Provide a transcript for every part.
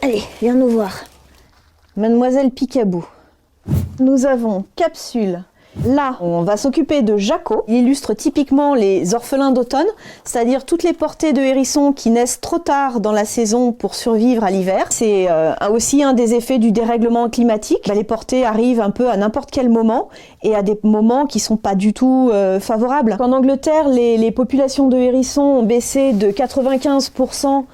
Allez, viens nous voir. Mademoiselle Picabou. Nous avons Capsule. Là, on va s'occuper de Jaco. Il illustre typiquement les orphelins d'automne, c'est-à-dire toutes les portées de hérissons qui naissent trop tard dans la saison pour survivre à l'hiver. C'est aussi un des effets du dérèglement climatique. Les portées arrivent un peu à n'importe quel moment et à des moments qui sont pas du tout favorables. En Angleterre, les populations de hérissons ont baissé de 95%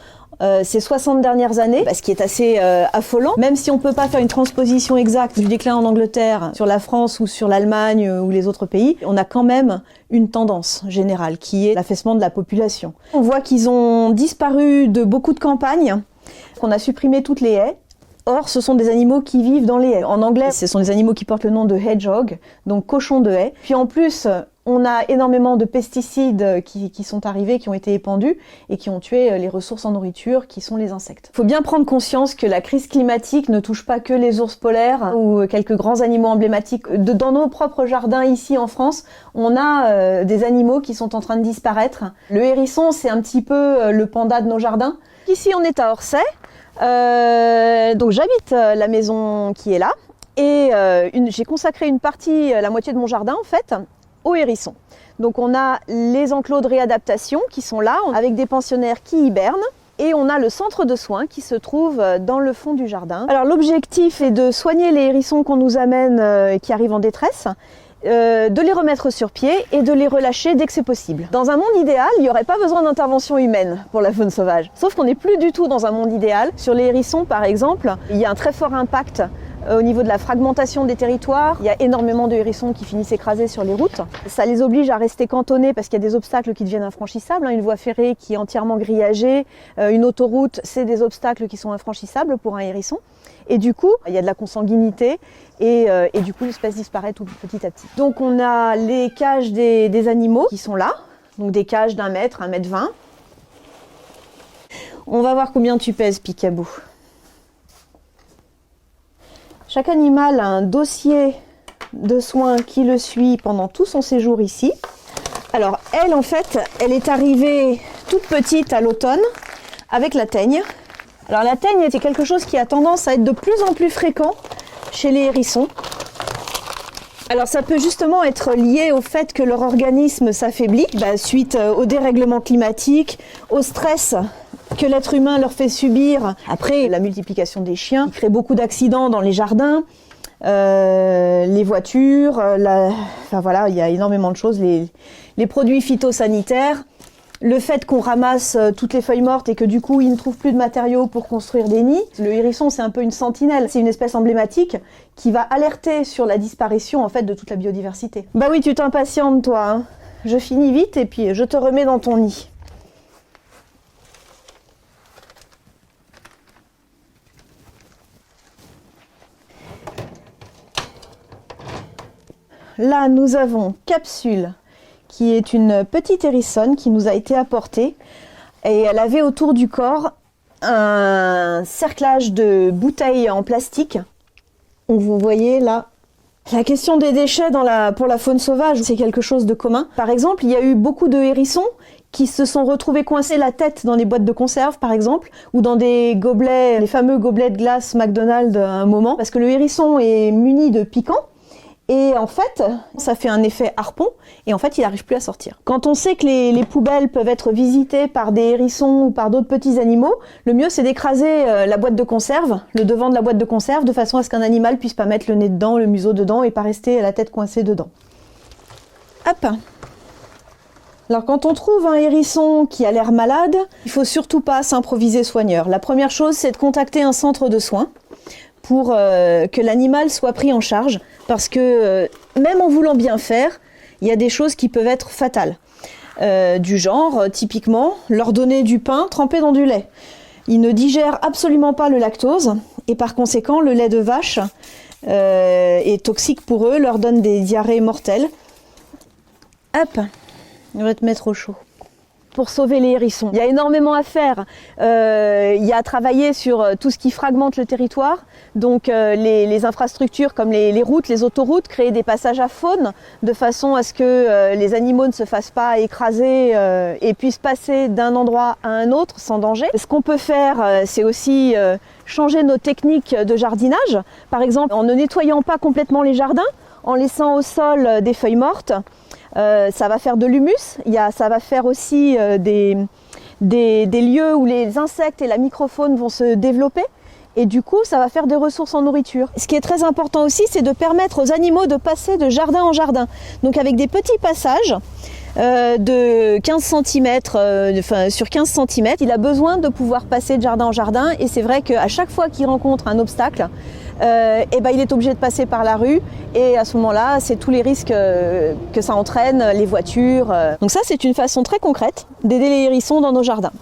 ces 60 dernières années, ce qui est assez affolant. Même si on peut pas faire une transposition exacte du déclin en Angleterre sur la France ou sur l'Allemagne ou les autres pays, on a quand même une tendance générale qui est l'affaissement de la population. On voit qu'ils ont disparu de beaucoup de campagnes, qu'on a supprimé toutes les haies. Or, ce sont des animaux qui vivent dans les haies. En anglais, ce sont des animaux qui portent le nom de hedgehog, donc cochon de haie. Puis en plus, on a énormément de pesticides qui sont arrivés, qui ont été épandus et qui ont tué les ressources en nourriture, qui sont les insectes. Il faut bien prendre conscience que la crise climatique ne touche pas que les ours polaires ou quelques grands animaux emblématiques. Dans nos propres jardins ici en France, on a des animaux qui sont en train de disparaître. Le hérisson, c'est un petit peu le panda de nos jardins. Ici, on est à Orsay. Donc j'habite la maison qui est là et j'ai consacré une partie, la moitié de mon jardin en fait, aux hérissons. Donc on a les enclos de réadaptation qui sont là avec des pensionnaires qui hibernent et on a le centre de soins qui se trouve dans le fond du jardin. Alors l'objectif est de soigner les hérissons qu'on nous amène et qui arrivent en détresse, de les remettre sur pied et de les relâcher dès que c'est possible. Dans un monde idéal, il n'y aurait pas besoin d'intervention humaine pour la faune sauvage. Sauf qu'on n'est plus du tout dans un monde idéal. Sur les hérissons, par exemple, il y a un très fort impact au niveau de la fragmentation des territoires. Il y a énormément de hérissons qui finissent écrasés sur les routes. Ça les oblige à rester cantonnés parce qu'il y a des obstacles qui deviennent infranchissables. Une voie ferrée qui est entièrement grillagée, une autoroute, c'est des obstacles qui sont infranchissables pour un hérisson. Et du coup, il y a de la consanguinité et du coup, l'espèce disparaît tout petit à petit. Donc on a les cages des animaux qui sont là, donc des cages d'1 mètre, 1,20 m. On va voir combien tu pèses, Picabou. Chaque animal a un dossier de soins qui le suit pendant tout son séjour ici. Alors elle, en fait, elle est arrivée toute petite à l'automne avec la teigne. Alors la teigne, c'est quelque chose qui a tendance à être de plus en plus fréquent chez les hérissons. Alors ça peut justement être lié au fait que leur organisme s'affaiblit suite au dérèglement climatique, au stress que l'être humain leur fait subir. Après, la multiplication des chiens crée beaucoup d'accidents dans les jardins, les voitures, enfin voilà, il y a énormément de choses, les produits phytosanitaires. Le fait qu'on ramasse toutes les feuilles mortes et que du coup, ils ne trouvent plus de matériaux pour construire des nids. Le hérisson, c'est un peu une sentinelle. C'est une espèce emblématique qui va alerter sur la disparition en fait de toute la biodiversité. Bah oui, tu t'impatientes toi, hein. Je finis vite et puis je te remets dans ton nid. Là, nous avons Capsule, qui est une petite hérissonne qui nous a été apportée. Et elle avait autour du corps un cerclage de bouteilles en plastique. Vous voyez là, la question des déchets pour la faune sauvage, c'est quelque chose de commun. Par exemple, il y a eu beaucoup de hérissons qui se sont retrouvés coincés la tête dans les boîtes de conserve, par exemple, ou dans des gobelets, les fameux gobelets de glace McDonald's à un moment, parce que le hérisson est muni de piquants. Et en fait, ça fait un effet harpon et en fait, il n'arrive plus à sortir. Quand on sait que les poubelles peuvent être visitées par des hérissons ou par d'autres petits animaux, le mieux c'est d'écraser la boîte de conserve, le devant de la boîte de conserve, de façon à ce qu'un animal puisse pas mettre le nez dedans, le museau dedans et pas rester la tête coincée dedans. Hop. Alors quand on trouve un hérisson qui a l'air malade, il faut surtout pas s'improviser soigneur. La première chose, c'est de contacter un centre de soins pour que l'animal soit pris en charge, parce que même en voulant bien faire, il y a des choses qui peuvent être fatales. Du genre, typiquement, leur donner du pain trempé dans du lait. Ils ne digèrent absolument pas le lactose, et par conséquent, le lait de vache est toxique pour eux, leur donne des diarrhées mortelles. Hop, on va te mettre au chaud. pour sauver les hérissons. Il y a énormément à faire. Il y a à travailler sur tout ce qui fragmente le territoire, donc les infrastructures comme les routes, les autoroutes, créer des passages à faune de façon à ce que les animaux ne se fassent pas écraser et puissent passer d'un endroit à un autre sans danger. Ce qu'on peut faire, c'est aussi changer nos techniques de jardinage, par exemple en ne nettoyant pas complètement les jardins, en laissant au sol des feuilles mortes. Ça va faire de l'humus, ça va faire aussi des lieux où les insectes et la microfaune vont se développer et du coup ça va faire des ressources en nourriture. Ce qui est très important aussi, c'est de permettre aux animaux de passer de jardin en jardin, donc avec des petits passages de 15 cm, sur 15 cm, il a besoin de pouvoir passer de jardin en jardin et c'est vrai qu'à chaque fois qu'il rencontre un obstacle, il est obligé de passer par la rue et à ce moment-là, c'est tous les risques que ça entraîne, les voitures. Donc ça, c'est une façon très concrète d'aider les hérissons dans nos jardins.